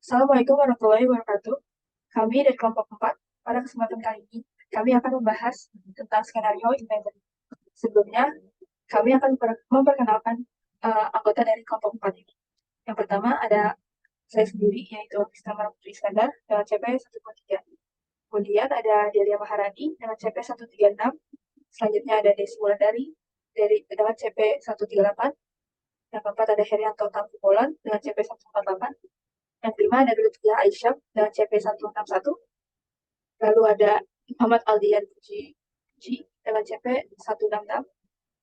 Assalamualaikum warahmatullahi wabarakatuh. Kami dari kelompok 4, pada kesempatan kali ini, kami akan membahas tentang skenario inventory. Sebelumnya, kami akan memperkenalkan anggota dari kelompok 4 ini. Yang pertama ada saya sendiri, yaitu Kristamar Putri Iskandar dengan CP 123. Kemudian ada Delia Maharani dengan CP 136. Selanjutnya ada Desi Wulandari dengan CP 138. Yang keempat ada Herianto Tampupolan dengan CP 148. Yang kelima ada Lutfia Aisyah dengan CP 161. Lalu ada Muhammad Aldian Puji dengan CP 166.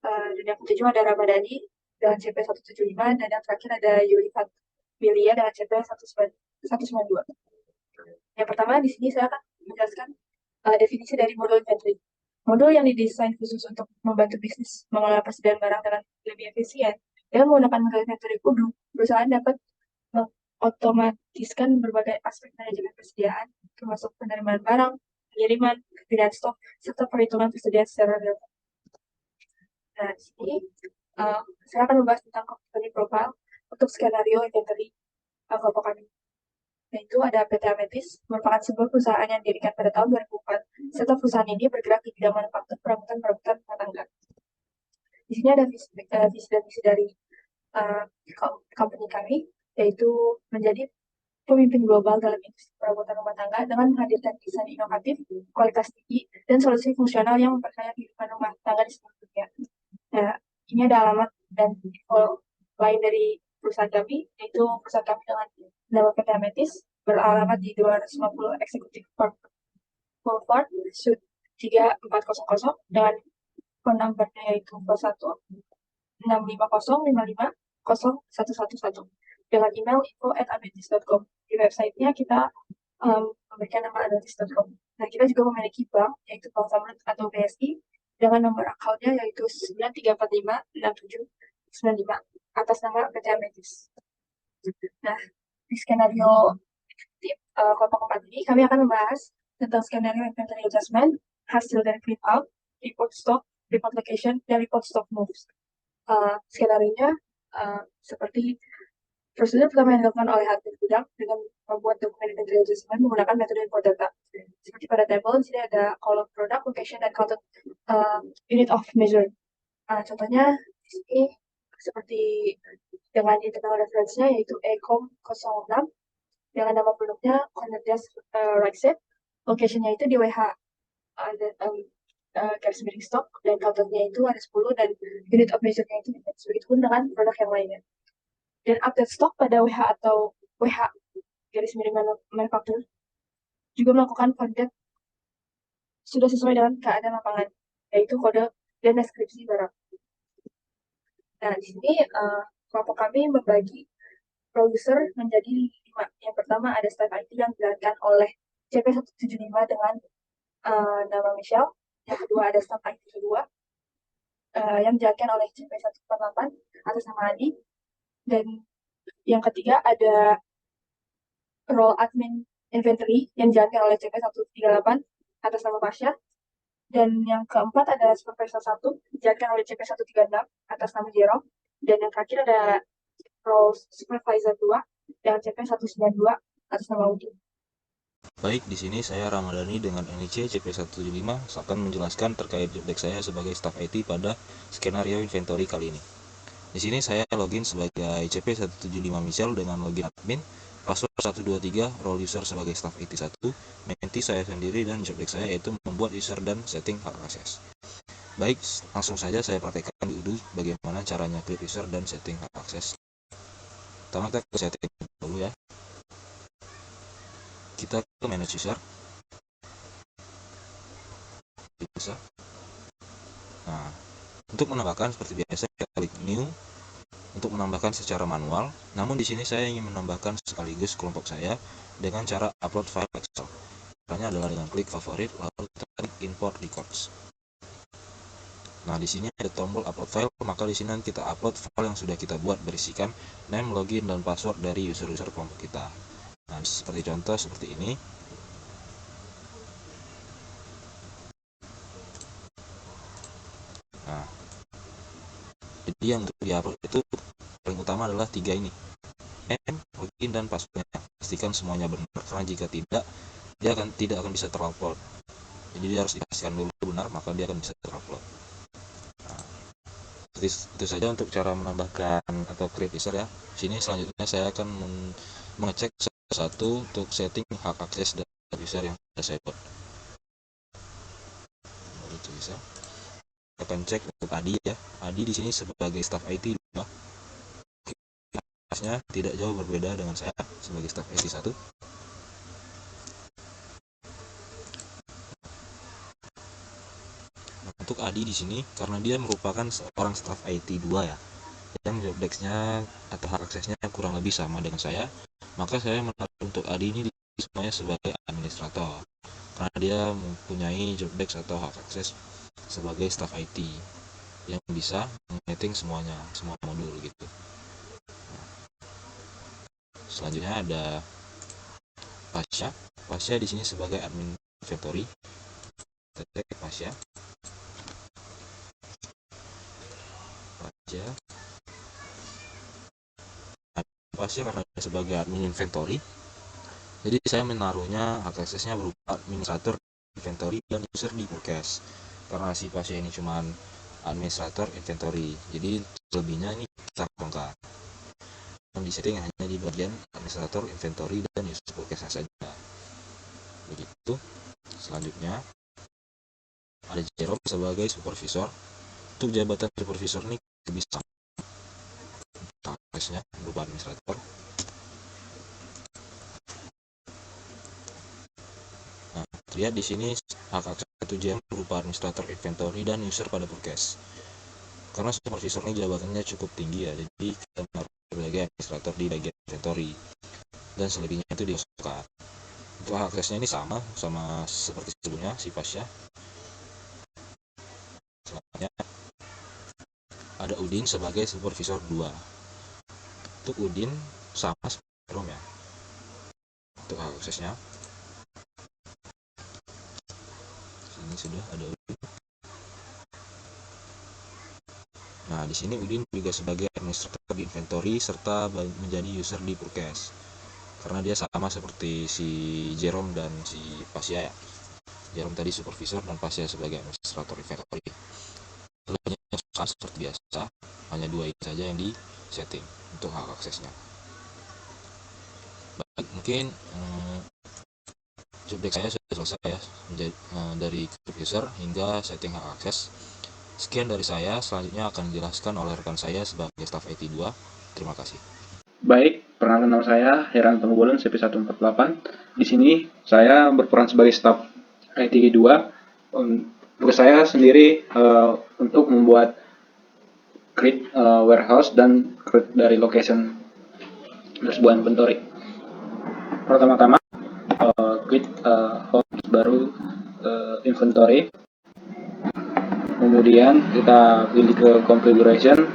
Dan yang ketujuh ada Ramadhani dengan CP 175. Dan yang terakhir ada Yuli Milia dengan CP 192. Yang pertama di sini saya akan menjelaskan definisi dari modul inventory. Modul yang didesain khusus untuk membantu bisnis mengelola persediaan barang dengan lebih efisien. Dengan menggunakan modul inventory kudu, perusahaan dapat mengotomatiskan berbagai aspek manajemen persediaan, termasuk penerimaan barang, pengiriman, pilihan stok, serta perhitungan persediaan secara real. Nah, di sini saya akan membahas tentang company profile untuk skenario inventory kelompok kami. Yaitu ada PT Ametis, merupakan sebuah perusahaan yang didirikan pada tahun 2004, serta perusahaan ini bergerak di bidang manufaktur perabotan rumah tangga. Di sini ada visi dan misi dari company kami, yaitu menjadi pemimpin global dalam industri perabotan rumah tangga dengan menghadirkan desain inovatif, kualitas tinggi, dan solusi fungsional yang memperkaya kehidupan rumah tangga di seluruh dunia. Nah, ini ada alamat dan info lain dari perusahaan kami, yaitu perusahaan kami dengan nama PT Ametis, beralamat di 250 Executive Park Boulevard, Suite 3400, dengan phone number-nya yaitu 016505501111, dengan email info@ametis.com. Di website-nya kita memberikan nama ametis.com. Nah, kita juga memiliki bank, yaitu Bank Zamrud atau BSI, dengan nomor akunnya yaitu 93456795 atas nama PT Ametis. Nah, di skenario kelompok 4 ini kami akan membahas tentang skenario inventory adjustment, hasil dari clean out, report stock, report location, dan report stock moves. Skenario-nya seperti prosedur pertama yang dilakukan oleh admin gudang dengan membuat dokumen inventory adjustment menggunakan metode import data. Seperti pada tabel, di sini ada column product, location, dan counted unit of measure. Contohnya di sini seperti dengan internal reference-nya yaitu ECOM 06, dengan nama produknya Cornelius Right Set, location-nya itu di WH garis miring stok, dan counter-nya itu ada 10, dan unit of measure-nya itu begitupun dengan produk yang lainnya. Dan update stok pada WH atau WH garis miring manufaktur juga melakukan kontak sudah sesuai dengan keadaan lapangan, yaitu kode dan deskripsi barang. Nah, di sini kelompok kami membagi produser menjadi 5. Yang pertama ada staff IT yang dijalankan oleh CP175 dengan nama Michelle. Yang kedua ada staff IT kedua yang dijalankan oleh CP148 atas nama Adi. Dan yang ketiga ada role admin inventory yang dijalankan oleh CP138 atas nama Pasha. Dan yang keempat ada supervisor 1 dijalankan oleh CP136 atas nama Jerome. Dan yang terakhir ada role supervisor 2 dengan CP192 atas nama Udi. Baik, di sini saya Ramadhani dengan NIC CP175 akan menjelaskan terkait jobdesk saya sebagai staf IT pada skenario inventory kali ini. Di sini saya login sebagai CP175 Michelle dengan login admin, password 123, role user sebagai staf IT 1, menti saya sendiri, dan jobdesk saya yaitu membuat user dan setting hak akses. Baik, langsung saja saya praktekkan di Udo bagaimana caranya klik user dan setting hak akses. Pertama kita ke setting dulu ya. Kita ke manage user. Nah, untuk menambahkan seperti biasa kita klik new untuk menambahkan secara manual. Namun di sini saya ingin menambahkan sekaligus kelompok saya dengan cara upload file Excel. Caranya adalah dengan klik favorit lalu kita klik import records. Nah, di sini ada tombol upload file, maka di sini kita upload file yang sudah kita buat berisikan name, login, dan password dari user-user kelompok kita. Nah, seperti contoh seperti ini. Jadi yang untuk diupload itu paling utama adalah 3 ini. username, login, dan passwordnya. Pastikan semuanya benar, karena jika tidak, dia tidak akan bisa terupload. Jadi dia harus dipastikan dulu benar, maka dia akan bisa terupload. Nah, itu saja untuk cara menambahkan atau create user ya. Sini selanjutnya saya akan mengecek satu untuk setting hak akses dari user yang sudah saya buat. Itu bisa. Kita akan cek untuk Adi ya. Adi di sini sebagai staff IT 2. Kelasnya tidak jauh berbeda dengan saya sebagai staff IT 1. Untuk Adi di sini karena dia merupakan seorang staff IT 2 ya, yang job desk-nya atau hak aksesnya kurang lebih sama dengan saya, maka saya menaruh untuk Adi ini semuanya sebagai administrator karena dia mempunyai job desk atau hak akses sebagai staff IT yang bisa mengeting semuanya, semua modul gitu. Selanjutnya ada Pasha. Pasha di sini sebagai admin inventory. Kita cek Pasha. Pasha karena sebagai admin inventory, jadi saya menaruhnya hak aksesnya berupa administrator inventory dan user di forecast. Karena si Pasha ini cuma administrator inventory, jadi lebihnya ini kita bongkar. Yang disetting hanya di bagian administrator inventory dan user forecast saja. Begitu. Selanjutnya ada Jerome sebagai supervisor. Untuk jabatan supervisor ini bisa aksesnya berupa administrator. Nah, lihat di sini hak akses 1 berupa administrator inventory dan user pada forecast. Karena supervisor ini jabatannya cukup tinggi ya, jadi kita menaruh sebagai administrator di bagian inventory dan selebihnya itu dimasukkan. Untuk hak aksesnya ini sama seperti sebelumnya si Pasha. Selanjutnya ada Udin sebagai supervisor 2. Untuk Udin sama seperti Rom ya. Untuk hak aksesnya sini sudah ada Udin. Nah, di sini Udin juga sebagai administrator di inventory serta menjadi user di forecast. Karena dia sama seperti si Jerome dan si Pasha ya. Jerome tadi supervisor dan Pasha sebagai administrator inventory. Selanjutnya sama seperti biasa, hanya 2 ini saja yang di setting untuk hak aksesnya. Baik, mungkin job desk saya sudah selesai ya, dari user hingga setting hak akses. Sekian dari saya, selanjutnya akan dijelaskan oleh rekan saya sebagai staff IT 2. Terima kasih. Baik, perkenalkan nama saya Heran Tenggubulan, CP148. Di sini saya berperan sebagai staf IT 2. Tugas saya sendiri untuk membuat create warehouse dan create dari location sebuah inventory. Pertama-tama create host baru inventory. Kemudian kita pilih ke configuration,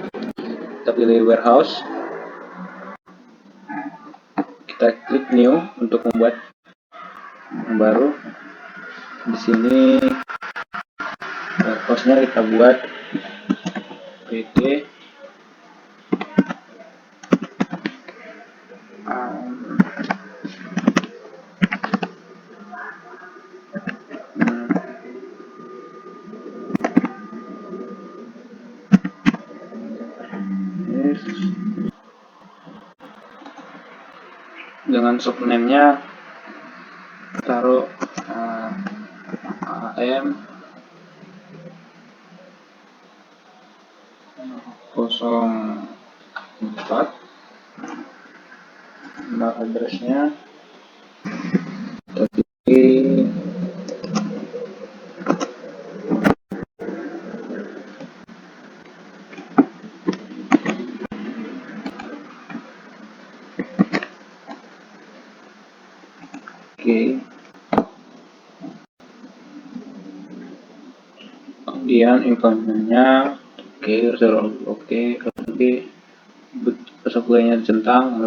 kita pilih warehouse. Kita klik new untuk membuat yang baru. Di sini warehouse-nya kita buat pt dengan subname-nya taruh AM 04, email address-nya tapi oke. Kemudian informasinya oke, oke, supply-nya centang,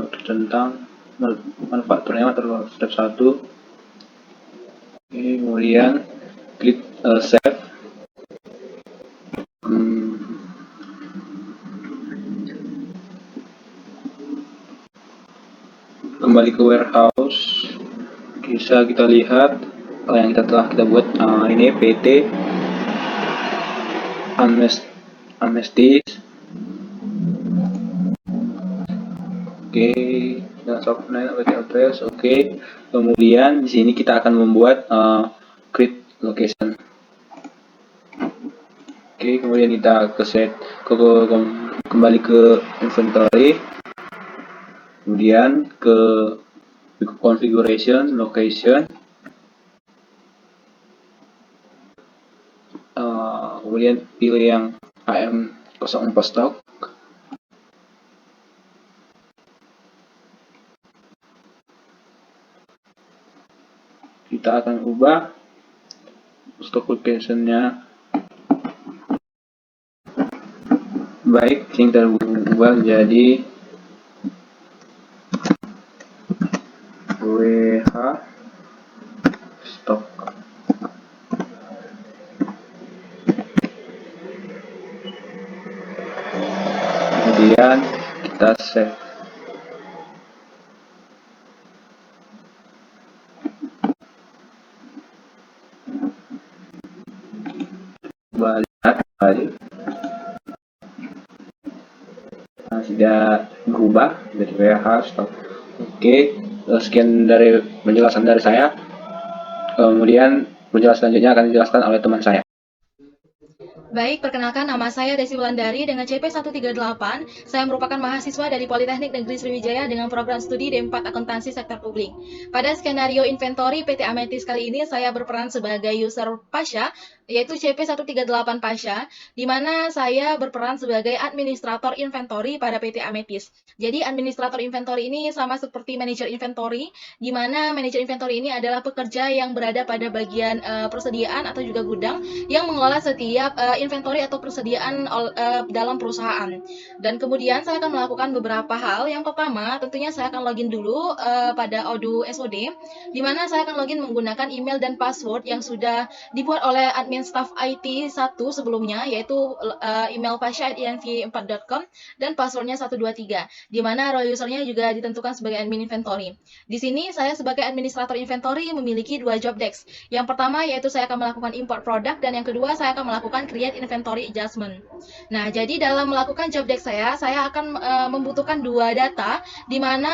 manufakturnya terus step 1. Oke, kemudian klik save. kembali ke warehouse, bisa kita lihat yang telah kita buat. Ini PT Amnestis. Oke, dan software address. Oke, kemudian di sini kita akan membuat create location. Oke, kemudian kita kembali ke inventory, kemudian ke configuration location, kemudian pilih yang AM04 stock. Kita akan ubah stock location-nya. Baik, sini kita ubah menjadi WH stock. Kemudian kita save. Lihat sudah berubah dari WH stock. Oke, sekian dari penjelasan dari saya. Kemudian penjelasan selanjutnya akan dijelaskan oleh teman saya. Baik, perkenalkan nama saya Desi Wulandari dengan CP 138. Saya merupakan mahasiswa dari Politeknik Negeri Sriwijaya dengan program studi D4 Akuntansi Sektor Publik. Pada skenario inventory PT Ametis kali ini saya berperan sebagai user Pasha, yaitu CP 138 Pasha, di mana saya berperan sebagai administrator inventory pada PT Ametis. Jadi administrator inventory ini sama seperti manajer inventory, di mana manajer inventory ini adalah pekerja yang berada pada bagian persediaan atau juga gudang yang mengelola setiap inventory atau persediaan dalam perusahaan. Dan kemudian saya akan melakukan beberapa hal. Yang pertama, tentunya saya akan login dulu pada Odoo SOD, di mana saya akan login menggunakan email dan password yang sudah dibuat oleh admin staff IT 1 sebelumnya, yaitu email pasha@inv4.com dan passwordnya 123, di mana role usernya juga ditentukan sebagai admin inventory. Di sini saya sebagai administrator inventory memiliki 2 job desk. Yang pertama yaitu saya akan melakukan import produk, dan yang kedua saya akan melakukan create inventory adjustment. Nah, jadi dalam melakukan job desk saya akan membutuhkan 2 data, di mana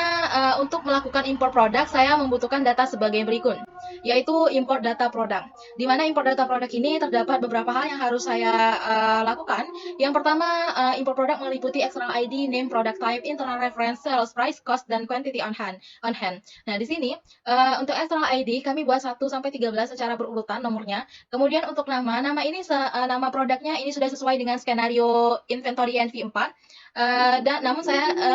untuk melakukan import produk saya membutuhkan data sebagai berikut, yaitu import data produk. Di mana import data produk ini terdapat beberapa hal yang harus saya lakukan. Yang pertama, import produk meliputi external ID, name, product type, internal reference, sales price, cost, dan quantity on hand. Nah, di sini untuk external ID kami buat 1 sampai 13 secara berurutan nomornya. Kemudian untuk nama ini nama produknya ini sudah sesuai dengan skenario inventory NV4. Dan namun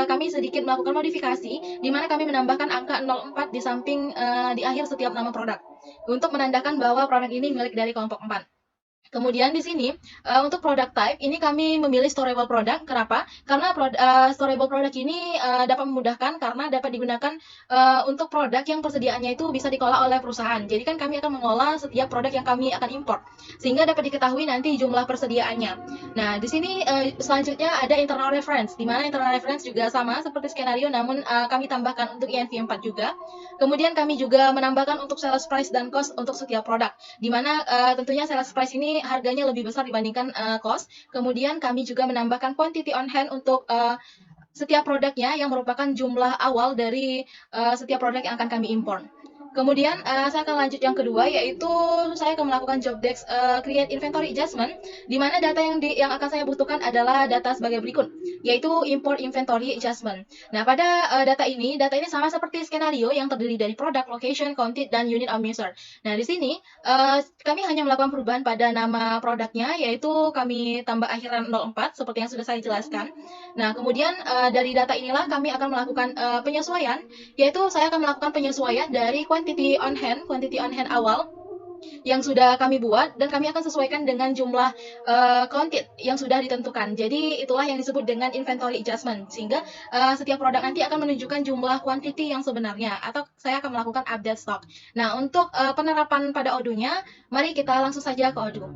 kami sedikit melakukan modifikasi, di mana kami menambahkan angka 04 di samping di akhir setiap nama produk untuk menandakan bahwa produk ini milik dari kelompok 4. Kemudian di sini untuk product type ini kami memilih storable product. Kenapa? Karena storable product ini dapat memudahkan karena dapat digunakan untuk produk yang persediaannya itu bisa dikelola oleh perusahaan. Jadi kan kami akan mengolah setiap produk yang kami akan import, sehingga dapat diketahui nanti jumlah persediaannya. Nah, di sini selanjutnya ada internal reference, di mana internal reference juga sama seperti skenario, namun kami tambahkan untuk INV4 juga. Kemudian kami juga menambahkan untuk sales price dan cost untuk setiap produk, di mana tentunya sales price ini harganya lebih besar dibandingkan cost. Kemudian kami juga menambahkan quantity on hand untuk setiap produknya yang merupakan jumlah awal dari setiap produk yang akan kami import. Kemudian saya akan lanjut yang kedua, yaitu saya akan melakukan job desk create inventory adjustment, di mana data yang akan saya butuhkan adalah data sebagai berikut, yaitu import inventory adjustment. Nah, pada data ini sama seperti skenario yang terdiri dari product, location, counted, dan unit of measure. Nah, di sini kami hanya melakukan perubahan pada nama produknya, yaitu kami tambah akhiran 04 seperti yang sudah saya jelaskan. Nah, kemudian dari data inilah kami akan melakukan penyesuaian, yaitu saya akan melakukan penyesuaian dari quantity on hand awal yang sudah kami buat, dan kami akan sesuaikan dengan jumlah counted yang sudah ditentukan. Jadi itulah yang disebut dengan inventory adjustment, sehingga setiap produk nanti akan menunjukkan jumlah quantity yang sebenarnya, atau saya akan melakukan update stock. Nah, untuk penerapan pada Odoo-nya, mari kita langsung saja ke Odoo.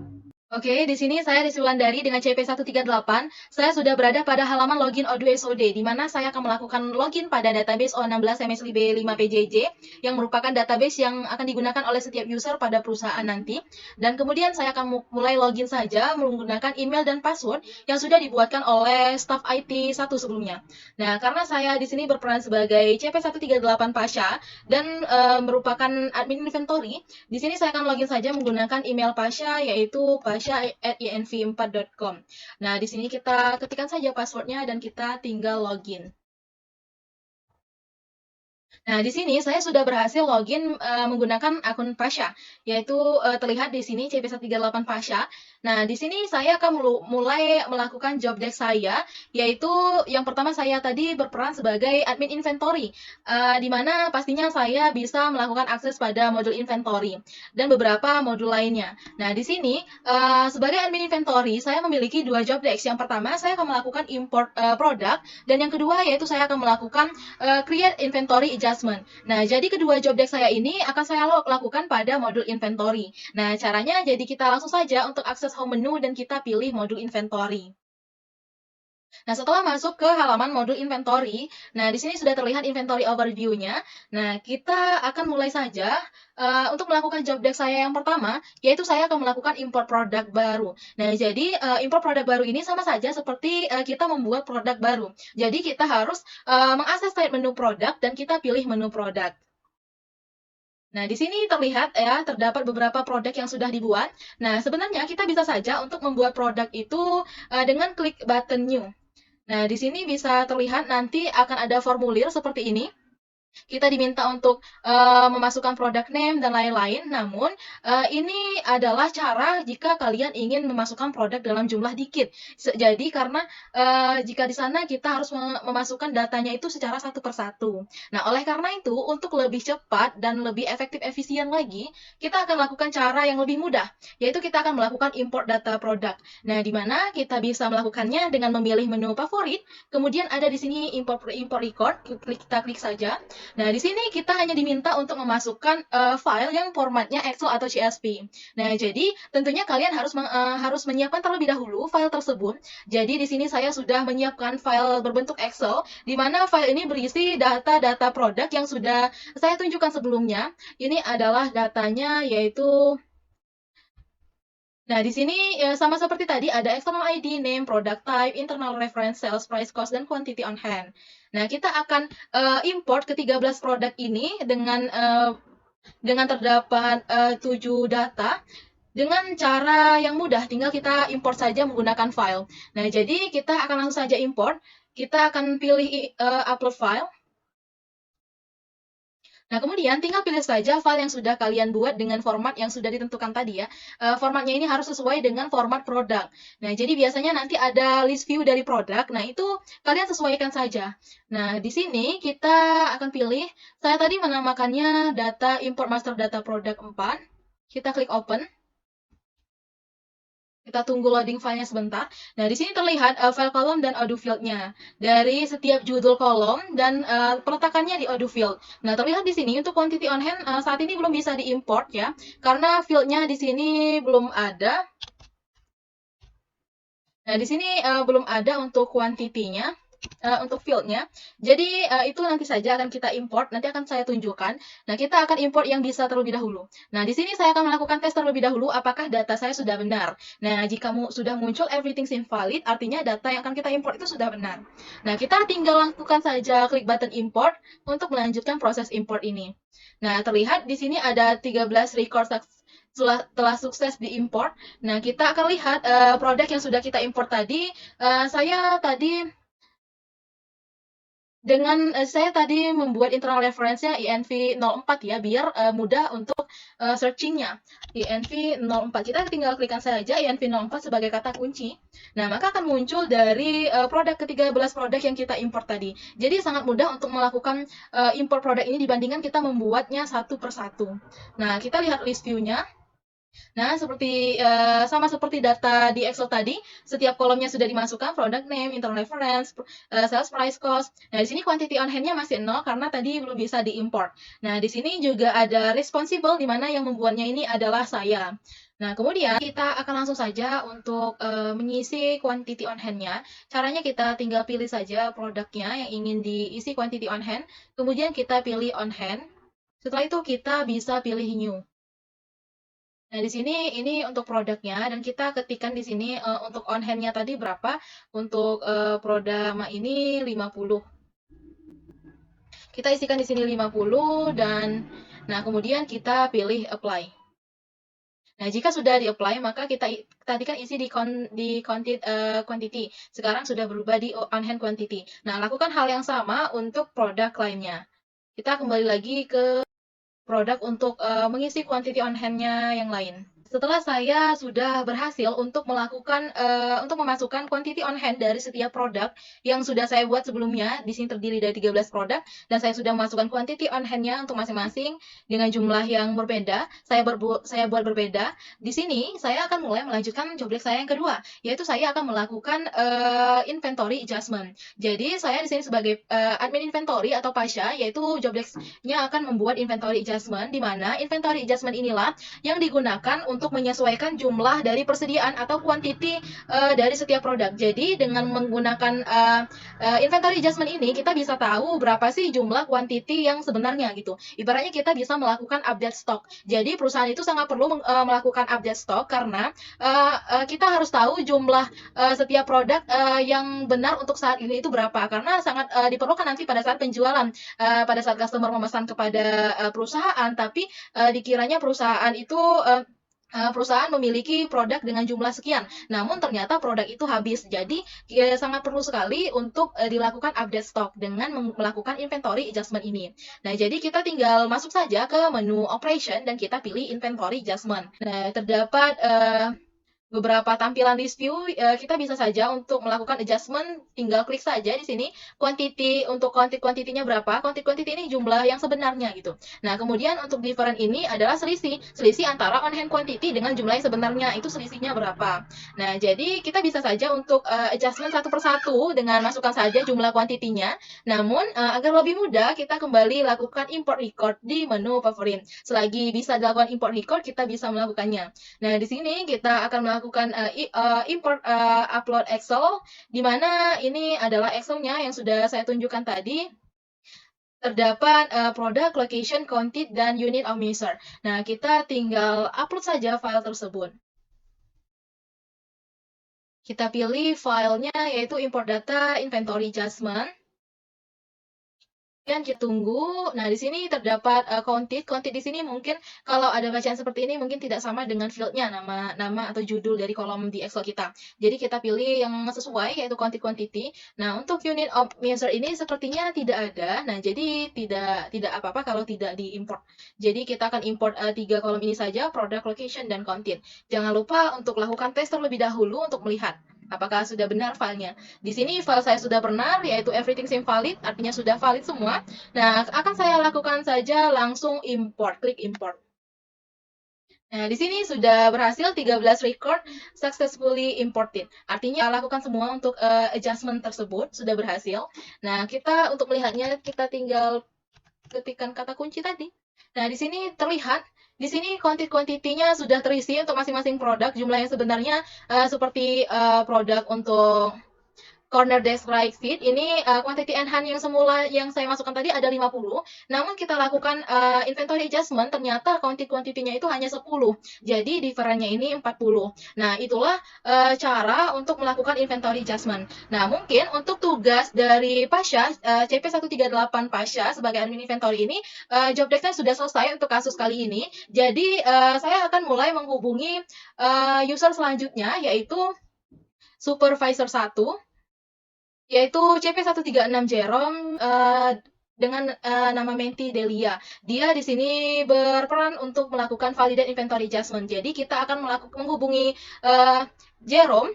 Oke, di sini saya Desi Wulandari dengan CP138. Saya sudah berada pada halaman login O2SOD, di mana saya akan melakukan login pada database O16 MSLib 5PJJ, yang merupakan database yang akan digunakan oleh setiap user pada perusahaan nanti. Dan kemudian saya akan mulai login saja menggunakan email dan password yang sudah dibuatkan oleh staf IT 1 sebelumnya. Nah, karena saya di sini berperan sebagai CP138 Pasha dan merupakan admin inventory, di sini saya akan login saja menggunakan email Pasha, yaitu pasha@inv4.com. Nah, di sini kita ketikkan saja passwordnya dan kita tinggal login. Nah, di sini saya sudah berhasil login menggunakan akun Pasha, yaitu terlihat di sini CP138 Pasha. Nah, di sini saya akan mulai melakukan job desk saya, yaitu yang pertama saya tadi berperan sebagai admin inventory, di mana pastinya saya bisa melakukan akses pada modul inventory dan beberapa modul lainnya. Nah, di sini sebagai admin inventory saya memiliki dua job desk. Yang pertama saya akan melakukan import produk, dan yang kedua yaitu saya akan melakukan create inventory adjustment. Nah, jadi kedua job desk saya ini akan saya lakukan pada modul inventory. Nah, caranya jadi kita langsung saja untuk akses home menu dan kita pilih modul inventory. Nah, setelah masuk ke halaman modul inventory, nah di sini sudah terlihat inventory overview-nya. Nah, kita akan mulai saja untuk melakukan job desk saya yang pertama, yaitu saya akan melakukan import produk baru. Nah, jadi import produk baru ini sama saja seperti kita membuat produk baru. Jadi kita harus mengakses site menu produk dan kita pilih menu produk. Nah, di sini terlihat ya, terdapat beberapa produk yang sudah dibuat. Nah, sebenarnya kita bisa saja untuk membuat produk itu dengan klik button new. Nah, di sini bisa terlihat nanti akan ada formulir seperti ini. Kita diminta untuk memasukkan product name dan lain-lain. Namun, ini adalah cara jika kalian ingin memasukkan produk dalam jumlah dikit. Jadi, karena jika di sana kita harus memasukkan datanya itu secara satu persatu. Nah, oleh karena itu, untuk lebih cepat dan lebih efektif efisien lagi, kita akan lakukan cara yang lebih mudah, yaitu kita akan melakukan import data produk. Nah, di mana kita bisa melakukannya dengan memilih menu favorit, kemudian ada di sini import record, kita klik saja. Nah, di sini kita hanya diminta untuk memasukkan file yang formatnya Excel atau CSV. Nah, jadi tentunya kalian harus menyiapkan terlebih dahulu file tersebut. Jadi di sini saya sudah menyiapkan file berbentuk Excel, di mana file ini berisi data-data produk yang sudah saya tunjukkan sebelumnya. Ini adalah datanya, yaitu nah, di sini sama seperti tadi ada external ID, name, product type, internal reference, sales price, cost, dan quantity on hand. Nah, kita akan import ke-13 produk ini dengan terdapat 7 data dengan cara yang mudah, tinggal kita import saja menggunakan file. Nah, jadi kita akan langsung saja import. Kita akan pilih upload file. Nah, kemudian tinggal pilih saja file yang sudah kalian buat dengan format yang sudah ditentukan tadi ya. Formatnya ini harus sesuai dengan format produk. Nah, jadi biasanya nanti ada list view dari produk. Nah, itu kalian sesuaikan saja. Nah, di sini kita akan pilih, saya tadi menamakannya data import master data produk 4. Kita klik open. Kita tunggu loading filenya sebentar. Nah, di sini terlihat file kolom dan audio field-nya dari setiap judul kolom dan peletakannya di audio field. Nah, terlihat di sini untuk quantity on hand saat ini belum bisa diimport ya, karena field-nya di sini belum ada. Nah, di sini belum ada untuk quantity-nya. Untuk field-nya. Jadi itu nanti saja akan kita import, nanti akan saya tunjukkan. Nah, kita akan import yang bisa terlebih dahulu. Nah, di sini saya akan melakukan tes terlebih dahulu apakah data saya sudah benar. Nah, jika sudah muncul everything seems valid, artinya data yang akan kita import itu sudah benar. Nah, kita tinggal lakukan saja klik button import untuk melanjutkan proses import ini. Nah, terlihat di sini ada 13 record telah sukses diimport. Nah, kita akan lihat produk yang sudah kita import tadi. Saya tadi membuat internal reference-nya INV04 ya, biar mudah untuk searching-nya. INV04, kita tinggal klikkan saja INV04 sebagai kata kunci. Nah, maka akan muncul dari produk ke-13 produk yang kita import tadi. Jadi sangat mudah untuk melakukan import produk ini dibandingkan kita membuatnya satu persatu. Nah, kita lihat list view-nya. Nah, sama seperti data di Excel tadi, setiap kolomnya sudah dimasukkan product name, internal reference, sales price, cost. Nah, di sini quantity on hand-nya masih 0 karena tadi belum bisa diimport. Nah, di sini juga ada responsible di mana yang membuatnya ini adalah saya. Nah, kemudian kita akan langsung saja untuk mengisi quantity on hand-nya. Caranya kita tinggal pilih saja produknya yang ingin diisi quantity on hand, kemudian kita pilih on hand. Setelah itu kita bisa pilih new. Nah, di sini ini untuk produknya dan kita ketikkan di sini untuk on hand-nya tadi berapa. Untuk produk ini 50. Kita isikan di sini 50 dan nah kemudian kita pilih apply. Nah, jika sudah di-apply, maka kita tadi kan isi di quantity. Sekarang sudah berubah di on hand quantity. Nah, lakukan hal yang sama untuk produk lainnya. Kita kembali lagi ke produk untuk mengisi quantity on hand-nya yang lain. Setelah saya sudah berhasil untuk untuk memasukkan quantity on hand dari setiap produk yang sudah saya buat sebelumnya, di sini terdiri dari 13 produk, dan saya sudah memasukkan quantity on hand-nya untuk masing-masing dengan jumlah yang berbeda, saya buat berbeda. Di sini saya akan mulai melanjutkan job desk saya yang kedua, yaitu saya akan melakukan inventory adjustment. Jadi saya di sini sebagai admin inventory atau Pasha, yaitu job desk-nya akan membuat inventory adjustment, di mana inventory adjustment inilah yang digunakan untuk menyesuaikan jumlah dari persediaan atau quantity dari setiap produk. Jadi dengan menggunakan inventory adjustment ini kita bisa tahu berapa sih jumlah quantity yang sebenarnya gitu. Ibaratnya kita bisa melakukan update stok. Jadi perusahaan itu sangat perlu melakukan update stok karena kita harus tahu jumlah setiap produk yang benar untuk saat ini itu berapa. Karena sangat diperlukan nanti pada saat penjualan, pada saat customer memesan kepada perusahaan, tapi dikiranya perusahaan itu perusahaan memiliki produk dengan jumlah sekian, namun ternyata produk itu habis. Jadi sangat perlu sekali untuk dilakukan update stok dengan melakukan inventory adjustment ini. Nah, jadi kita tinggal masuk saja ke menu operation dan kita pilih inventory adjustment. Nah, terdapat beberapa tampilan list view, kita bisa saja untuk melakukan adjustment, tinggal klik saja di sini quantity, untuk quantity-nya berapa, quantity ini jumlah yang sebenarnya gitu. Nah, kemudian untuk different ini adalah selisih antara on hand quantity dengan jumlah yang sebenarnya, itu selisihnya berapa. Nah, jadi kita bisa saja untuk adjustment satu persatu dengan masukkan saja jumlah quantity-nya. Namun, agar lebih mudah, kita kembali lakukan import record di menu favorite. Selagi bisa dilakukan import record, kita bisa melakukannya. Nah, di sini kita akan melakukan import upload Excel, di mana ini adalah Excel-nya yang sudah saya tunjukkan tadi. Terdapat produk, location, quantity, dan unit of measure. Nah, kita tinggal upload saja file tersebut. Kita pilih filenya yaitu import data inventory adjustment. Kemudian kita tunggu. Nah, di sini terdapat counted. Counted di sini mungkin kalau ada bacaan seperti ini mungkin tidak sama dengan field-nya, nama atau judul dari kolom di Excel kita. Jadi kita pilih yang sesuai yaitu counted quantity. Nah, untuk unit of measure ini sepertinya tidak ada. Nah, jadi tidak apa-apa kalau tidak diimport. Jadi kita akan import 3 kolom ini saja, product, location, dan counted. Jangan lupa untuk lakukan tes terlebih dahulu untuk melihat apakah sudah benar filenya. Di sini file saya sudah benar, yaitu everything seems valid, artinya sudah valid semua. Nah, akan saya lakukan saja langsung import, klik import. Nah, di sini sudah berhasil 13 record successfully imported. Artinya lakukan semua untuk adjustment tersebut sudah berhasil. Nah, kita untuk melihatnya kita tinggal ketikkan kata kunci tadi. Nah, di sini terlihat di sini quantity-nya sudah terisi untuk masing-masing produk. Jumlah yang sebenarnya seperti produk untuk corner desk right seat ini quantity and hand yang semula yang saya masukkan tadi ada 50, namun kita lakukan inventory adjustment ternyata quantity-nya itu hanya 10. Jadi differentnya ini 40. Nah, itulah cara untuk melakukan inventory adjustment. Nah, mungkin untuk tugas dari Pasha CP138 Pasha sebagai admin inventory ini job desk-nya sudah selesai untuk kasus kali ini. Jadi saya akan mulai menghubungi user selanjutnya yaitu supervisor 1 yaitu CP136 Jerome dengan nama Menti Delia. Dia di sini berperan untuk melakukan validate inventory adjustment. Jadi kita akan menghubungi Jerome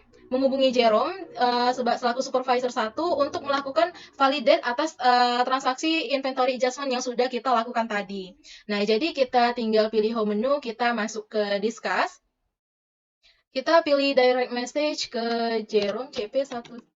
selaku supervisor 1 untuk melakukan validate atas transaksi inventory adjustment yang sudah kita lakukan tadi. Nah, jadi kita tinggal pilih home menu, kita masuk ke discuss. Kita pilih direct message ke Jerome CP1.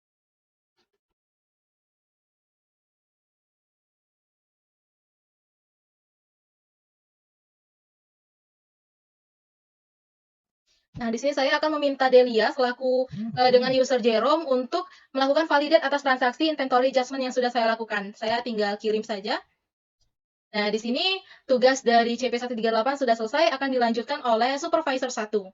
Nah, di sini saya akan meminta Delia selaku dengan user Jerome untuk melakukan validate atas transaksi inventory adjustment yang sudah saya lakukan. Saya tinggal kirim saja. Nah, di sini tugas dari CP138 sudah selesai, akan dilanjutkan oleh supervisor 1.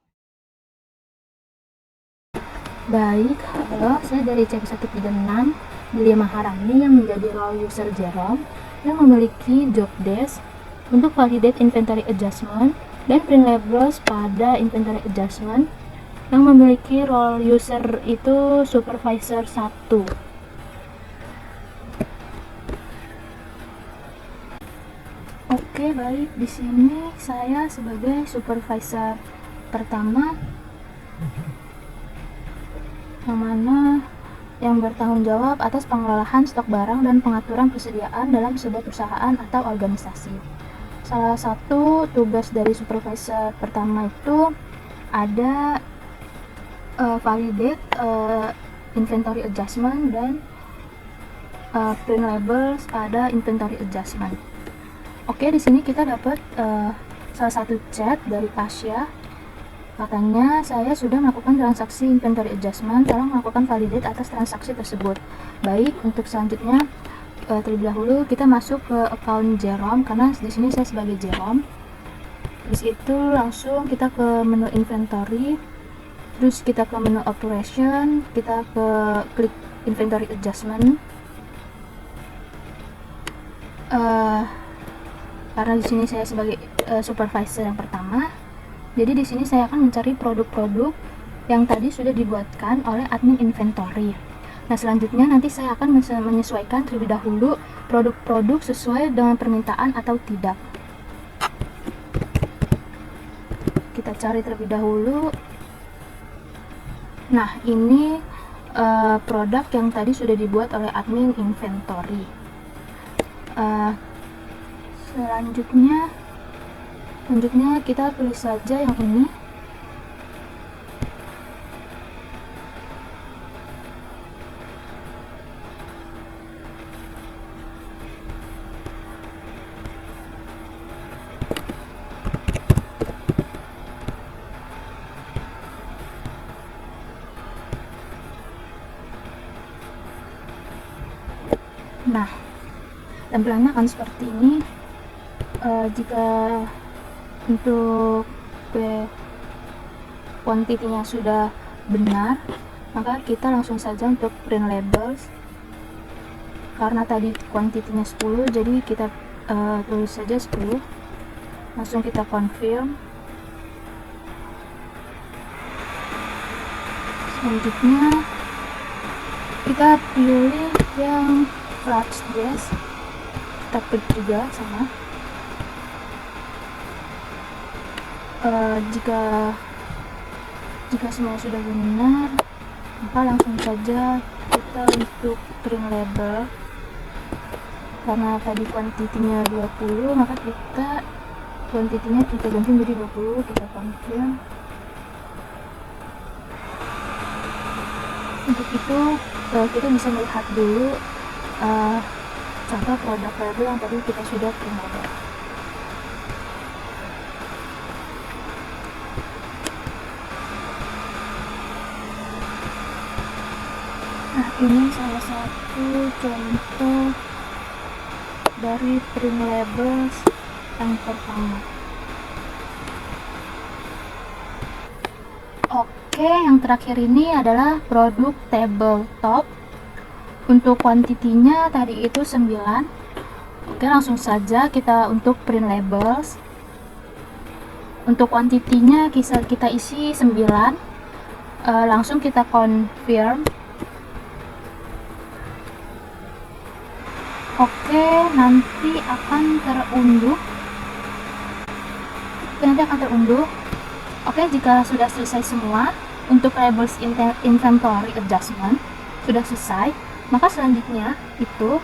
Baik, halo, saya dari CP136, Delia Maharani yang menjadi role user Jerome yang memiliki job desk untuk validate inventory adjustment dan print labels pada inventory adjustment yang memiliki role user itu supervisor 1. Oke, baik. Di sini saya sebagai supervisor pertama yang mana yang bertanggung jawab atas pengelolaan stok barang dan pengaturan persediaan dalam sebuah perusahaan atau organisasi. Salah satu tugas dari supervisor pertama itu ada validate inventory adjustment dan print labels pada inventory adjustment. Oke, di sini kita dapat salah satu chat dari Tasya. Katanya saya sudah melakukan transaksi inventory adjustment, tolong melakukan validate atas transaksi tersebut. Baik, untuk selanjutnya terlebih dahulu kita masuk ke account Jerome karena di sini saya sebagai Jerome. Terus itu langsung kita ke menu inventory, terus kita ke menu operation, kita ke klik inventory adjustment. Karena di sini saya sebagai supervisor yang pertama, jadi di sini saya akan mencari produk-produk yang tadi sudah dibuatkan oleh admin inventory. Nah, selanjutnya nanti saya akan menyesuaikan terlebih dahulu produk-produk sesuai dengan permintaan atau tidak. Kita cari terlebih dahulu. Nah, ini produk yang tadi sudah dibuat oleh admin inventory. Selanjutnya kita pilih saja yang ini. Nah, tampilannya akan seperti ini. Jika untuk kuantitinya sudah benar, maka kita langsung saja untuk print labels. Karena tadi kuantitinya 10, jadi kita tulis saja 10. Langsung kita confirm. Selanjutnya kita pilih yang large dress, kita klik juga sama. Jika semua sudah benar, maka langsung saja kita untuk print label. Karena tadi kuantitinya 20, maka kita kuantitinya kita ganti menjadi 20, kita confirm. Untuk itu kita bisa melihat dulu contoh produk label yang tadi kita sudah print label. Nah, ini salah satu contoh dari print labels yang pertama. Oke, yang terakhir ini adalah produk tabletop. Untuk kuantitinya tadi itu 9. Oke, langsung saja kita untuk print labels. Untuk kuantitinya kita isi 9. Langsung kita confirm. Oke, nanti akan terunduh. Oke, jika sudah selesai semua untuk labels inventory adjustment sudah selesai, maka selanjutnya itu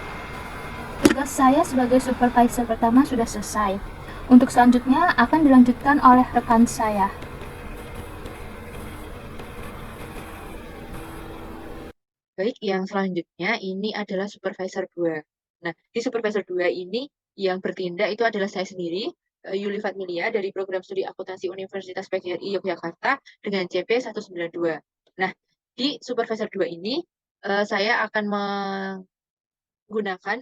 tugas saya sebagai supervisor pertama sudah selesai. Untuk selanjutnya akan dilanjutkan oleh rekan saya. Baik, yang selanjutnya ini adalah supervisor 2. Nah, di supervisor 2 ini yang bertindak itu adalah saya sendiri. Yuli Fatmilia dari program studi akuntansi Universitas PGRI Yogyakarta dengan CP 192. Nah, di supervisor 2 ini saya akan menggunakan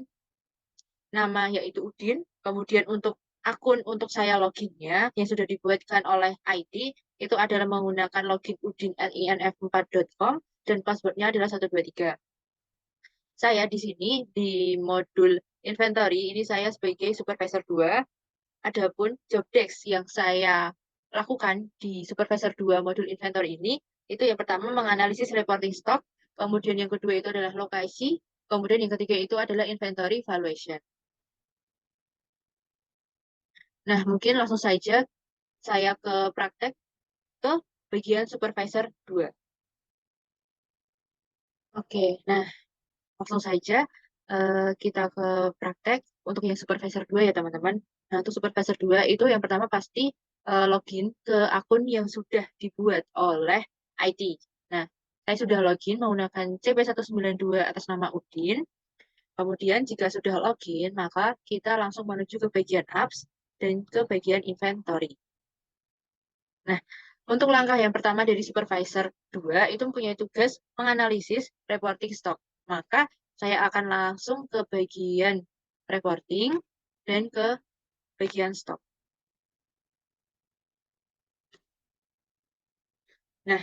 nama yaitu Udin, kemudian untuk akun untuk saya loginnya yang sudah dibuatkan oleh IT itu adalah menggunakan login udin@inf4.com dan passwordnya adalah 123. Saya di sini di modul inventory ini saya sebagai supervisor 2. Adapun job desk yang saya lakukan di supervisor 2 modul inventory ini itu yang pertama menganalisis reporting stock, kemudian yang kedua itu adalah lokasi, kemudian yang ketiga itu adalah inventory valuation. Nah, mungkin langsung saja saya ke praktek ke bagian supervisor 2. Oke, nah langsung saja kita ke praktek untuk yang supervisor 2 ya teman-teman. Nah, untuk supervisor 2 itu yang pertama pasti login ke akun yang sudah dibuat oleh IT. Nah, saya sudah login menggunakan CP192 atas nama Udin. Kemudian jika sudah login, maka kita langsung menuju ke bagian apps dan ke bagian inventory. Nah, untuk langkah yang pertama dari supervisor 2 itu mempunyai tugas menganalisis reporting stock. Maka saya akan langsung ke bagian reporting dan ke bagian stock. Nah,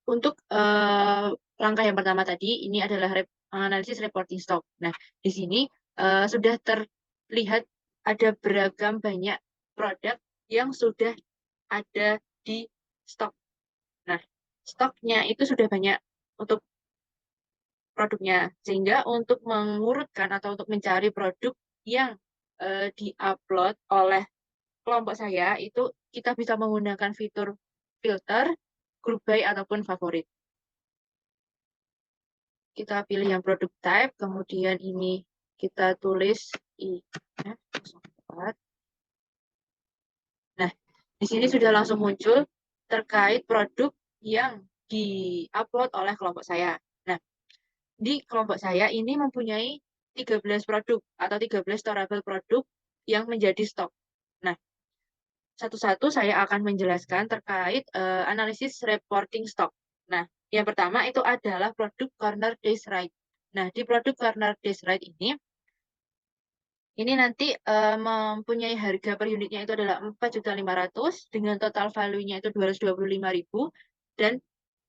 untuk langkah yang pertama tadi, ini adalah analisis reporting stock. Nah, di sini sudah terlihat ada beragam banyak produk yang sudah ada di stok. Nah, stoknya itu sudah banyak untuk produknya, sehingga untuk mengurutkan atau untuk mencari produk yang di-upload oleh kelompok saya, itu kita bisa menggunakan fitur filter, group by, ataupun favorit. Kita pilih yang produk type, kemudian ini kita tulis I-04. Nah, di sini sudah langsung muncul terkait produk yang di-upload oleh kelompok saya. Nah, di kelompok saya ini mempunyai 13 produk atau 13 storable produk yang menjadi stok. Nah, satu-satu saya akan menjelaskan terkait analisis reporting stock. Nah, yang pertama itu adalah produk corner days right. Nah, di produk corner days right ini nanti mempunyai harga per unitnya itu adalah 4.500.000 dengan total value-nya itu 225.000 dan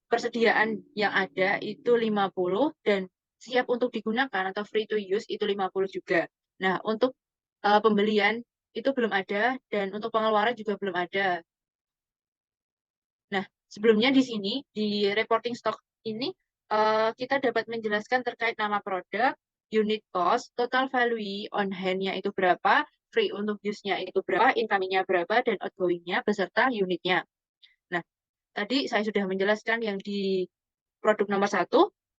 persediaan yang ada itu 50 dan siap untuk digunakan atau free to use itu 50 juga. Nah, untuk pembelian itu belum ada dan untuk pengeluaran juga belum ada. Nah, sebelumnya di sini di reporting stock ini kita dapat menjelaskan terkait nama produk, unit cost, total value on hand-nya itu berapa, free untuk use-nya itu berapa, incoming-nya berapa, dan outgoing-nya beserta unitnya. Nah, tadi saya sudah menjelaskan yang di produk nomor 1,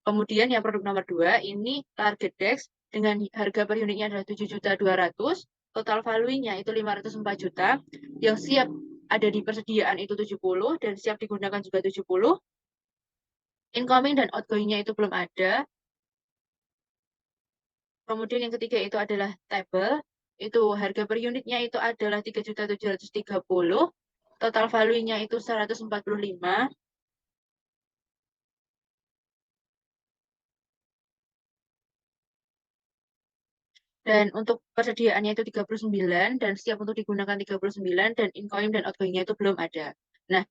kemudian yang produk nomor 2, ini target desk dengan harga per unitnya adalah 7.200.000, total value-nya itu 504 juta, yang siap ada di persediaan itu 70, dan siap digunakan juga 70, incoming dan outgoing-nya itu belum ada. Kemudian yang ketiga itu adalah table, itu harga per unitnya itu adalah 3.730, total value-nya itu 145, dan untuk persediaannya itu 39 dan siap untuk digunakan 39 dan incoming dan outgoing-nya itu belum ada. Nah,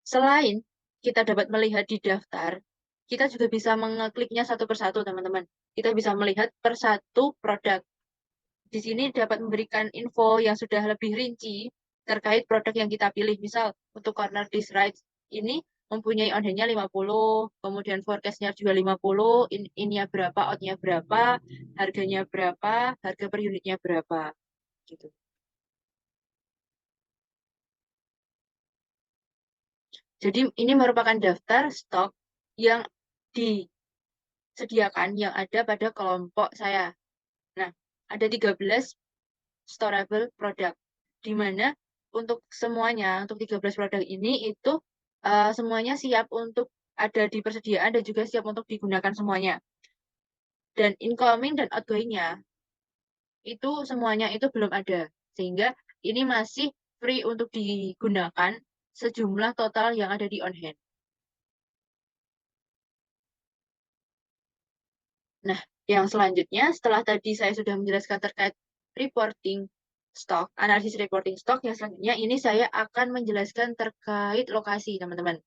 selain kita dapat melihat di daftar, kita juga bisa mengekliknya satu persatu, teman-teman. Kita bisa melihat per satu produk. Di sini dapat memberikan info yang sudah lebih rinci terkait produk yang kita pilih. Misal, untuk corner dish rights ini mempunyai on hand-nya 50, kemudian forecast-nya juga 50, in-nya berapa, out-nya berapa, harganya berapa, harga per unitnya berapa. Gitu. Jadi ini merupakan daftar stok yang disediakan yang ada pada kelompok saya. Nah, ada 13 storable product, di mana untuk semuanya, untuk 13 produk ini itu semuanya siap untuk ada di persediaan dan juga siap untuk digunakan semuanya. Dan incoming dan outgoing-nya itu semuanya itu belum ada. Sehingga ini masih free untuk digunakan sejumlah total yang ada di on hand. Nah, yang selanjutnya setelah tadi saya sudah menjelaskan terkait reporting stok, analisis reporting stok, yang selanjutnya ini saya akan menjelaskan terkait lokasi, teman-teman.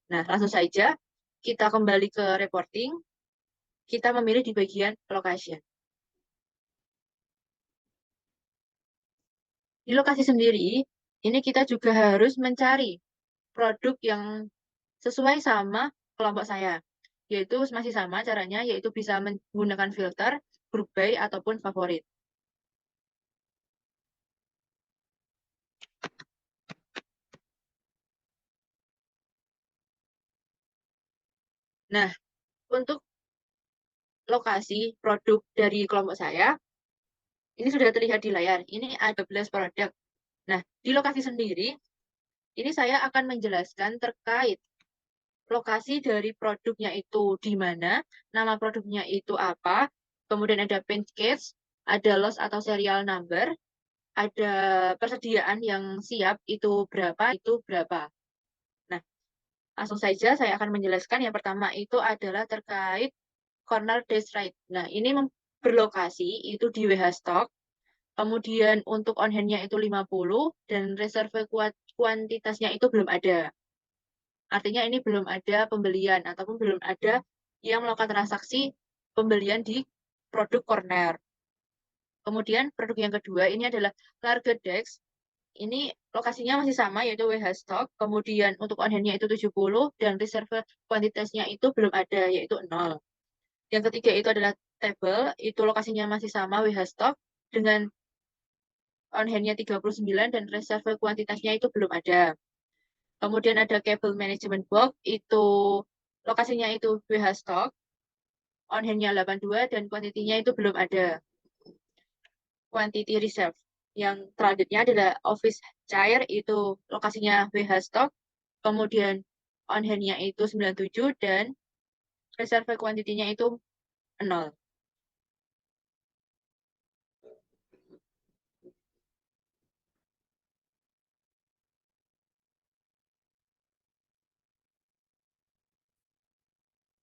Nah, langsung saja kita kembali ke reporting, kita memilih di bagian location. Di lokasi sendiri, ini kita juga harus mencari produk yang sesuai sama kelompok saya, yaitu masih sama caranya, yaitu bisa menggunakan filter, group by, ataupun favorit. Nah, untuk lokasi produk dari kelompok saya, ini sudah terlihat di layar. Ini ada 12 produk. Nah, di lokasi sendiri, ini saya akan menjelaskan terkait lokasi dari produknya itu di mana, nama produknya itu apa, kemudian ada package, ada loss atau serial number, ada persediaan yang siap itu berapa. Nah, langsung saja saya akan menjelaskan. Yang pertama itu adalah terkait corner dash right. Nah, ini berlokasi itu di WH Stock. Kemudian untuk on hand-nya itu 50 dan reserve kuantitasnya itu belum ada. Artinya ini belum ada pembelian ataupun belum ada yang melakukan transaksi pembelian di produk corner. Kemudian produk yang kedua ini adalah Large Dex. Ini lokasinya masih sama yaitu WH Stock. Kemudian untuk on hand-nya itu 70 dan reserve kuantitasnya itu belum ada yaitu 0. Yang ketiga itu adalah Table, itu lokasinya masih sama WH Stock dengan on hand-nya 39 dan reserve kuantitasnya itu belum ada. Kemudian ada Cable Management Box, itu lokasinya itu WH Stock, on hand-nya 82 dan kuantitinya itu belum ada. Quantity Reserve. Yang selanjutnya adalah Office Chair, itu lokasinya WH Stock, kemudian on hand-nya itu 97 dan reserve kuantitinya itu 0.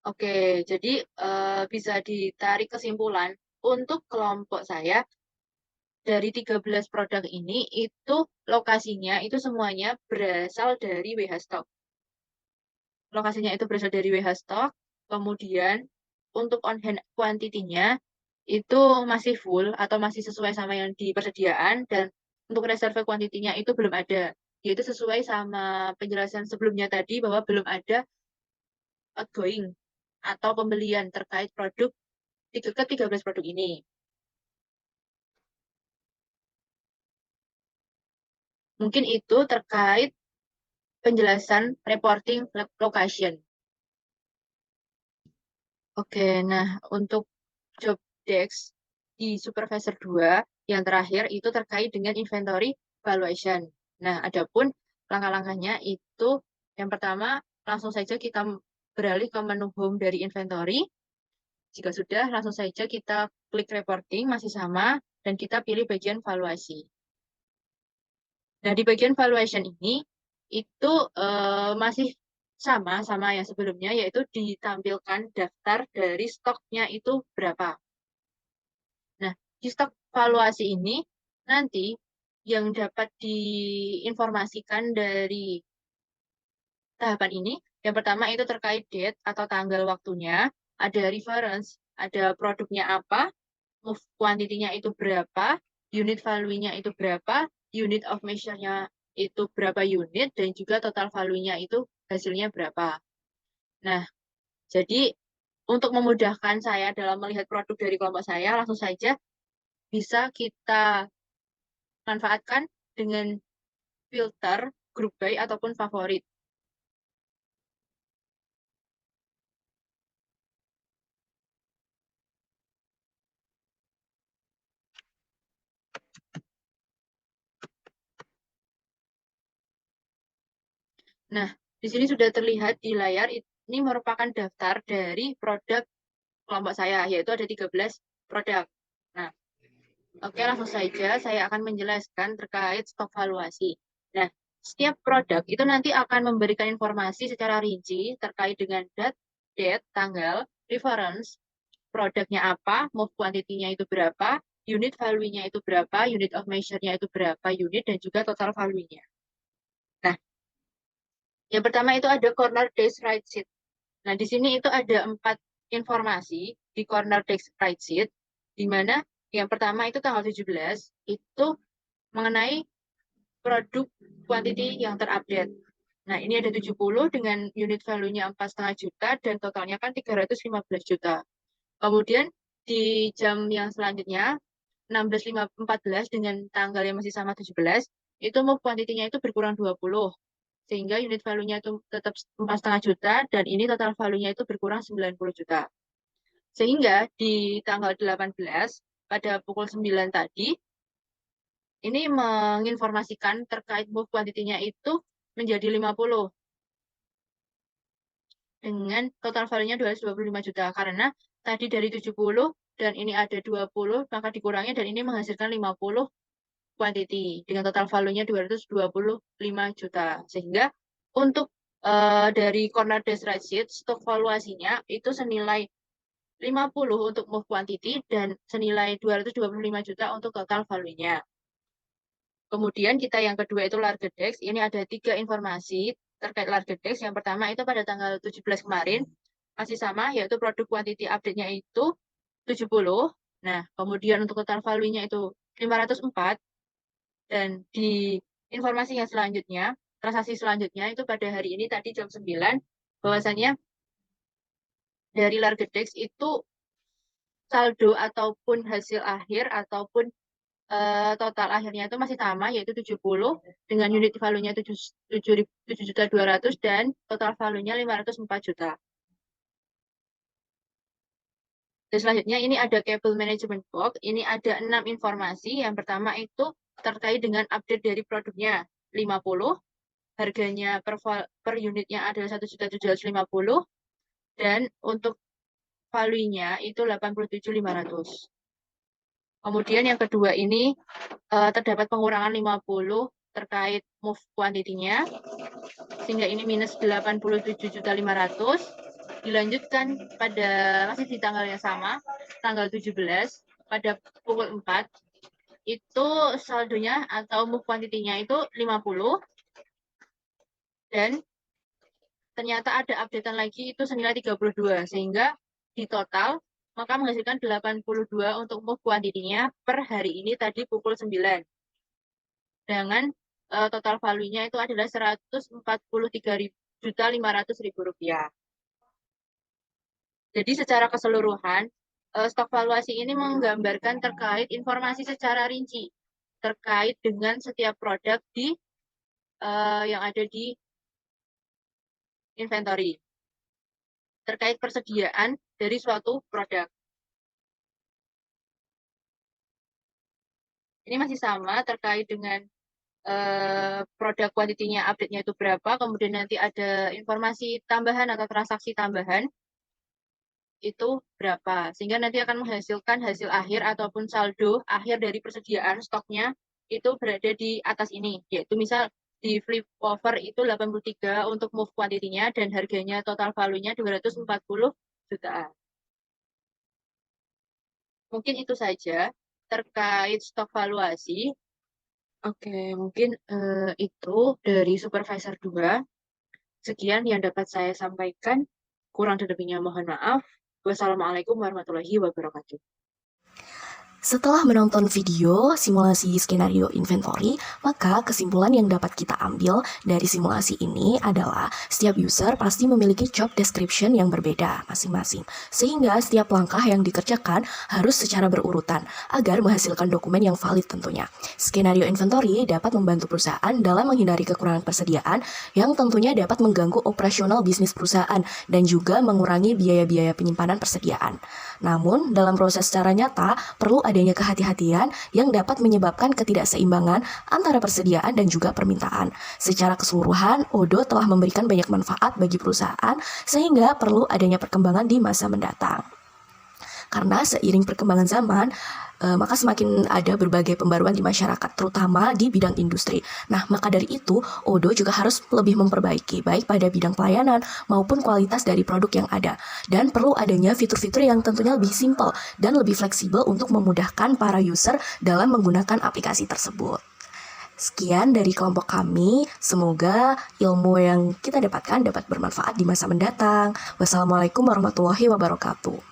Oke, jadi bisa ditarik kesimpulan untuk kelompok saya dari 13 produk ini itu lokasinya itu semuanya berasal dari WH Stock. Lokasinya itu berasal dari WH Stock, kemudian untuk on hand quantity-nya itu masih full atau masih sesuai sama yang di persediaan, dan untuk reserve quantity-nya itu belum ada. Yaitu sesuai sama penjelasan sebelumnya tadi bahwa belum ada outgoing atau pembelian terkait produk ke-13 produk ini. Mungkin itu terkait penjelasan reporting location. Oke, nah untuk job desk di supervisor 2 yang terakhir itu terkait dengan inventory valuation. Nah, adapun langkah-langkahnya itu yang pertama langsung saja kita beralih ke menu home dari inventory. Jika sudah, langsung saja kita klik reporting masih sama dan kita pilih bagian valuasi. Nah, di bagian valuation ini itu masih sama yang sebelumnya, yaitu ditampilkan daftar dari stoknya itu berapa. Nah, di stok valuasi ini nanti yang dapat diinformasikan dari tahapan ini, yang pertama itu terkait date atau tanggal waktunya, ada reference, ada produknya apa, move quantity-nya itu berapa, unit value-nya itu berapa, unit of measure-nya itu berapa unit, dan juga total value-nya itu hasilnya berapa. Nah, jadi untuk memudahkan saya dalam melihat produk dari kelompok saya, langsung saja bisa kita manfaatkan dengan filter, group by, ataupun favorit. Nah, di sini sudah terlihat di layar, ini merupakan daftar dari produk kelompok saya, yaitu ada 13 produk. Nah, Oke, langsung saja saya akan menjelaskan terkait stok valuasi. Nah, setiap produk itu nanti akan memberikan informasi secara rinci terkait dengan date, tanggal, reference, produknya apa, move quantity-nya itu berapa, unit value-nya itu berapa, unit of measure-nya itu berapa unit, dan juga total value-nya. Nah, yang pertama itu ada corner days right sheet. Nah, di sini itu ada 4 informasi di corner days right sheet, di mana yang pertama itu tanggal 17, itu mengenai produk quantity yang terupdate. Nah, ini ada 70 dengan unit value-nya 4,5 juta dan totalnya kan 315 juta. Kemudian di jam yang selanjutnya 16.14 dengan tanggal yang masih sama 17, itu move quantity-nya itu berkurang 20. Sehingga unit value-nya itu tetap 4,5 juta dan ini total value-nya itu berkurang 90 juta. Sehingga di tanggal 18 pada pukul 9 tadi ini menginformasikan terkait move quantity-nya itu menjadi 50 dengan total value-nya 225 juta karena tadi dari 70 dan ini ada 20 maka dikurangi dan ini menghasilkan 50 quantity dengan total value-nya 225 juta. Sehingga untuk dari corner days right sheet stok valuasinya itu senilai 50 untuk move quantity dan senilai 225 juta untuk total value-nya. Kemudian kita yang kedua itu Largedex. Ini ada 3 informasi terkait Largedex. Yang pertama itu pada tanggal 17 kemarin masih sama, yaitu produk quantity update-nya itu 70. Nah, kemudian untuk total value-nya itu 504. Dan di informasi yang selanjutnya, transaksi selanjutnya itu pada hari ini tadi jam 9, bahwasannya dari Largedex itu saldo ataupun hasil akhir ataupun total akhirnya itu masih sama, yaitu 70 dengan unit value-nya 7.200 dan total value-nya 504 juta. Dan selanjutnya ini ada Cable Management Box. Ini ada 6 informasi. Yang pertama itu terkait dengan update dari produknya 50. Harganya per unitnya adalah 1.750 dan untuk value-nya itu 87.500. Kemudian yang kedua ini terdapat pengurangan 50 terkait move quantity-nya, sehingga ini minus 87.500. Dilanjutkan pada masih di tanggal yang sama, tanggal 17, pada pukul 4, itu saldonya atau move quantity-nya itu 50, dan ternyata ada updatean lagi itu senilai 32, sehingga di total maka menghasilkan 82 untuk move quantity-nya per hari ini tadi pukul 9. Dengan total value-nya itu adalah Rp143.500.000. Jadi secara keseluruhan, stok valuasi ini menggambarkan terkait informasi secara rinci terkait dengan setiap produk di yang ada di inventory terkait persediaan dari suatu produk. Ini masih sama terkait dengan produk quantity-nya, update-nya itu berapa, kemudian nanti ada informasi tambahan atau transaksi tambahan itu berapa, sehingga nanti akan menghasilkan hasil akhir ataupun saldo akhir dari persediaan stoknya itu berada di atas ini, yaitu misal di flip over itu 83 untuk move quantity-nya dan harganya total value-nya 240 jutaan. Mungkin itu saja terkait stok valuasi. Oke, mungkin itu dari supervisor 2. Sekian yang dapat saya sampaikan. Kurang dan lebihnya mohon maaf. Wassalamualaikum warahmatullahi wabarakatuh. Setelah menonton video simulasi skenario inventory, maka kesimpulan yang dapat kita ambil dari simulasi ini adalah setiap user pasti memiliki job description yang berbeda masing-masing, sehingga setiap langkah yang dikerjakan harus secara berurutan agar menghasilkan dokumen yang valid tentunya. Skenario inventory dapat membantu perusahaan dalam menghindari kekurangan persediaan yang tentunya dapat mengganggu operasional bisnis perusahaan dan juga mengurangi biaya-biaya penyimpanan persediaan. Namun, dalam proses secara nyata, perlu adanya kehati-hatian yang dapat menyebabkan ketidakseimbangan antara persediaan dan juga permintaan. Secara keseluruhan, Odoo telah memberikan banyak manfaat bagi perusahaan, sehingga perlu adanya perkembangan di masa mendatang. Karena seiring perkembangan zaman, maka semakin ada berbagai pembaruan di masyarakat, terutama di bidang industri. Nah, maka dari itu, Odoo juga harus lebih memperbaiki, baik pada bidang pelayanan maupun kualitas dari produk yang ada. Dan perlu adanya fitur-fitur yang tentunya lebih simpel dan lebih fleksibel untuk memudahkan para user dalam menggunakan aplikasi tersebut. Sekian dari kelompok kami, semoga ilmu yang kita dapatkan dapat bermanfaat di masa mendatang. Wassalamualaikum warahmatullahi wabarakatuh.